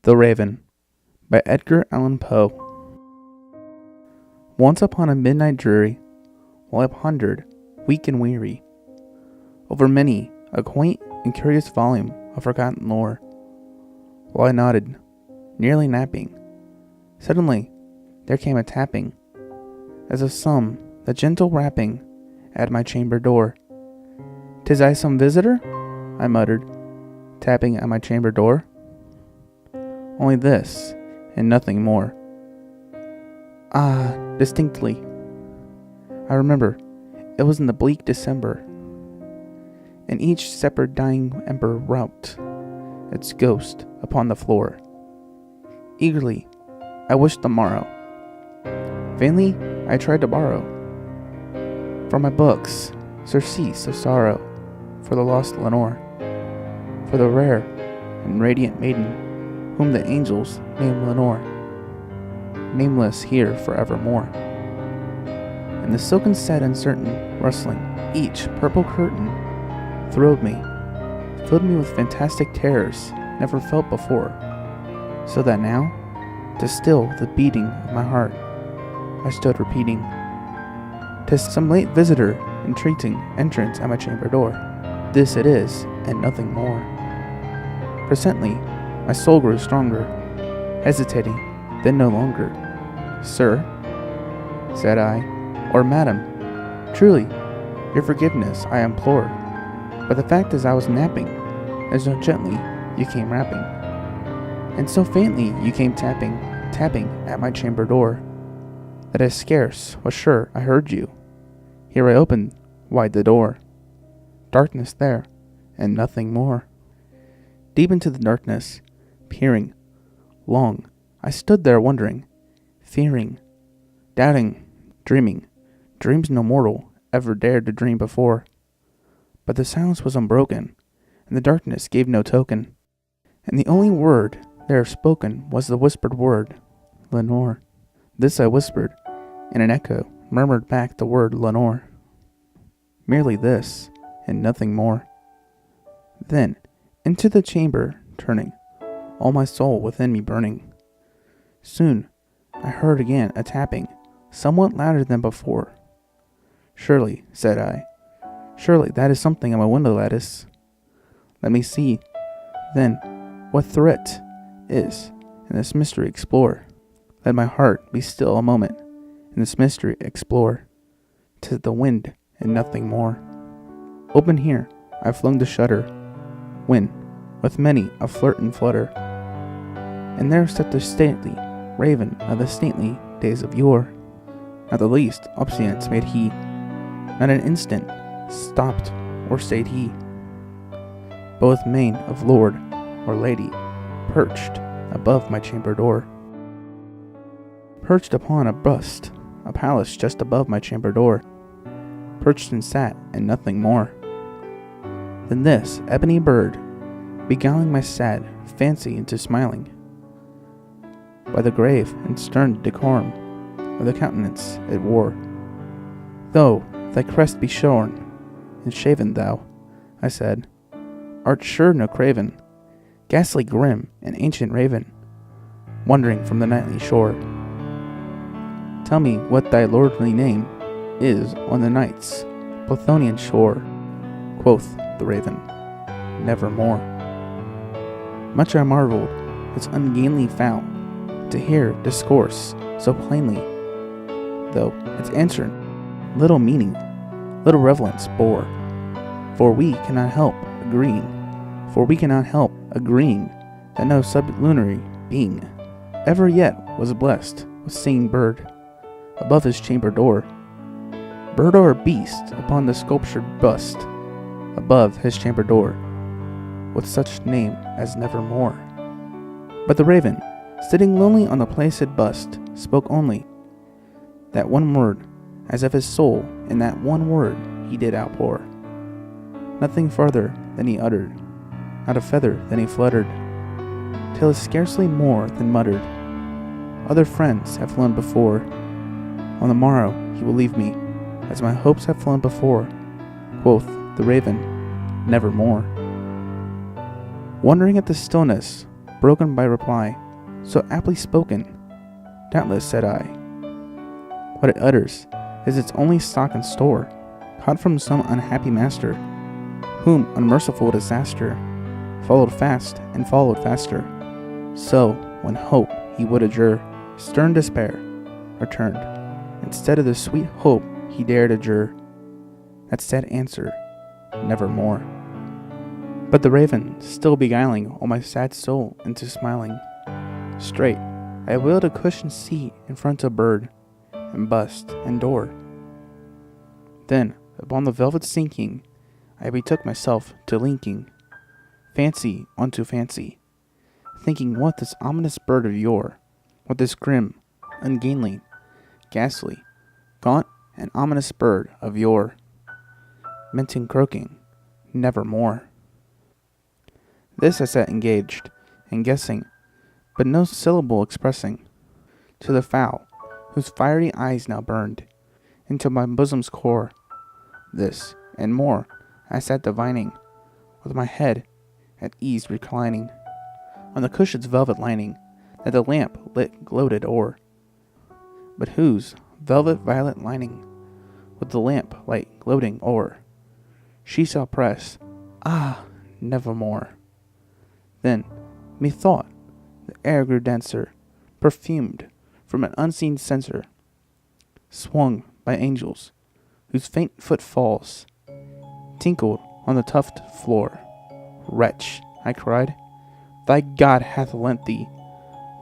The Raven by Edgar Allen Poe. Once upon a midnight dreary, while I pondered, weak and weary, over many a quaint and curious volume of forgotten lore, while I nodded, nearly napping, suddenly there came a tapping, as of some the gentle rapping at my chamber door. "'Tis I some visitor?" I muttered, tapping at my chamber door. Only this, and nothing more. Ah, distinctly. I remember, it was in the bleak December, and each separate dying ember wrought its ghost upon the floor. Eagerly, I wished the morrow. Vainly, I tried to borrow from my books surcease of sorrow for the lost Lenore, for the rare and radiant maiden whom the angels name Lenore, nameless here forevermore. And the silken set uncertain rustling each purple curtain thrilled me, filled me with fantastic terrors never felt before, so that now, to still the beating of my heart, I stood repeating, "'Tis some late visitor entreating entrance at my chamber door. This it is, and nothing more." Presently, my soul grew stronger, hesitating, then no longer. "Sir," said I, "or madam, truly, your forgiveness I implore, but the fact is I was napping, and so gently you came rapping, and so faintly you came tapping at my chamber door, that I scarce was sure I heard you. Here I opened wide the door. Darkness there, and nothing more." Deep into the darkness, peering, long, I stood there wondering, fearing, doubting, dreaming, dreams no mortal ever dared to dream before. But the silence was unbroken, and the darkness gave no token, and the only word there spoken was the whispered word, "Lenore." This I whispered, and an echo murmured back the word Lenore. Merely this, and nothing more. Then, into the chamber turning, all my soul within me burning, soon I heard again a tapping, somewhat louder than before. "Surely," said I, "surely that is something on my window lattice. Let me see, then, what threat is, and this mystery explore. Let my heart be still a moment, and this mystery explore. 'Tis the wind, and nothing more." Open here, I flung the shutter, when, with many a flirt and flutter, and there stepped the stately raven of the stately days of yore. Not the least obeisance made he, not an instant stopped or stayed he, but with mane of lord or lady perched above my chamber door. Perched upon a bust, a palace just above my chamber door, perched and sat, and nothing more. Then this ebony bird, beguiling my sad fancy into smiling, by the grave and stern decorum of the countenance it wore. "Though thy crest be shorn and shaven, thou," I said, "art sure no craven, ghastly grim and ancient raven, wandering from the nightly shore. Tell me what thy lordly name is on the night's Plutonian shore." Quoth the raven, "Nevermore." Much I marveled its ungainly fowl to hear discourse so plainly, though its answer little meaning, little relevance bore. For we cannot help agreeing that no sublunary being ever yet was blessed with singing bird above his chamber door, bird or beast upon the sculptured bust above his chamber door, with such name as Nevermore. But the raven, sitting lonely on the placid bust, spoke only that one word, as if his soul in that one word he did outpour. Nothing farther than he uttered, not a feather than he fluttered, till it scarcely more than muttered, "Other friends have flown before. On the morrow he will leave me, as my hopes have flown before." Quoth the raven, "Nevermore." Wondering at the stillness, broken by reply, so aptly spoken. Doubtless, said I, what it utters is its only stock and store, caught from some unhappy master, whom unmerciful disaster followed fast and followed faster. So, when hope he would adjure, stern despair returned. Instead of the sweet hope he dared adjure, that said answer, nevermore. But the raven, still beguiling all my sad soul into smiling, straight I wheeled a cushioned seat in front of bird, and bust and door. Then, upon the velvet sinking, I betook myself to linking fancy unto fancy, thinking what this ominous bird of yore, what this grim, ungainly, ghastly, gaunt, and ominous bird of yore meant in croaking, nevermore. This I sat engaged, and guessing, but no syllable expressing, to the fowl, whose fiery eyes now burned into my bosom's core. This, and more, I sat divining, with my head at ease reclining on the cushion's velvet lining that the lamp lit gloated o'er, but whose velvet violet lining, with the lamp light gloating o'er, she shall press, nevermore. Then, methought, the air grew denser, perfumed from an unseen censer, swung by angels, whose faint footfalls tinkled on the tufted floor. Wretch, I cried, thy God hath lent thee,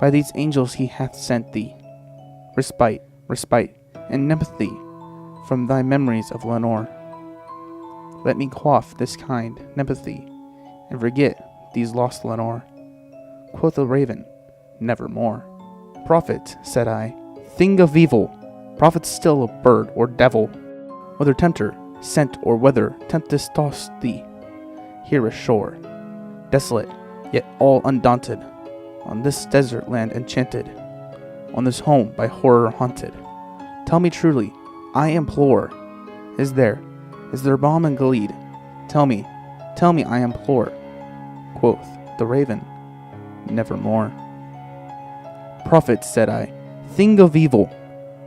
by these angels he hath sent thee, respite, and nepenthe from thy memories of Lenore. Let me quaff this kind nepenthe, and forget these lost Lenore. Quoth the raven, nevermore. Prophet, said I, thing of evil, prophet still of bird or devil, whether tempter, sent, or whether tempest tossed thee here ashore, desolate, yet all undaunted, on this desert land enchanted, on this home by horror haunted. Tell me truly, I implore, is there balm in Gilead? Tell me, I implore. Quoth the raven, nevermore. Prophet, said I, thing of evil,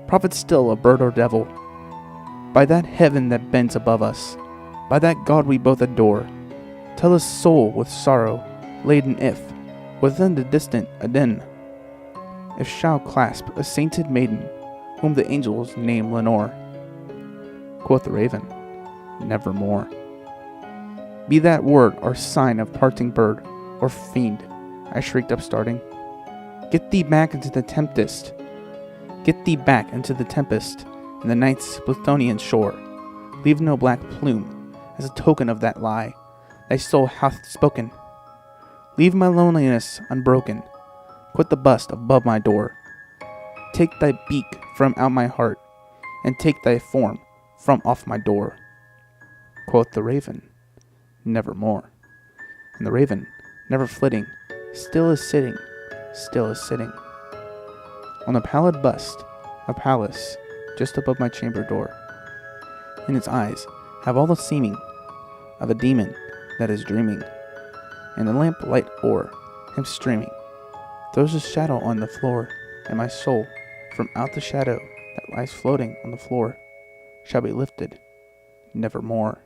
prophet still of bird or devil, by that heaven that bends above us, by that God we both adore, tell a soul with sorrow laden if, within the distant Aden, if shall clasp a sainted maiden, whom the angels name Lenore. Quoth the raven, nevermore. Be that word or sign of parting bird or fiend, I shrieked upstarting. Get thee back into the tempest. Get thee back into the tempest, in the night's Plutonian shore. Leave no black plume, as a token of that lie thy soul hath spoken. Leave my loneliness unbroken. Quit the bust above my door. Take thy beak from out my heart, and take thy form from off my door. Quoth the raven, nevermore. And the raven, never flitting, still is sitting, on the pallid bust of Pallas, just above my chamber door. And its eyes have all the seeming of a demon that is dreaming, and the lamp light o'er him streaming throws a shadow on the floor, and my soul from out the shadow that lies floating on the floor shall be lifted nevermore.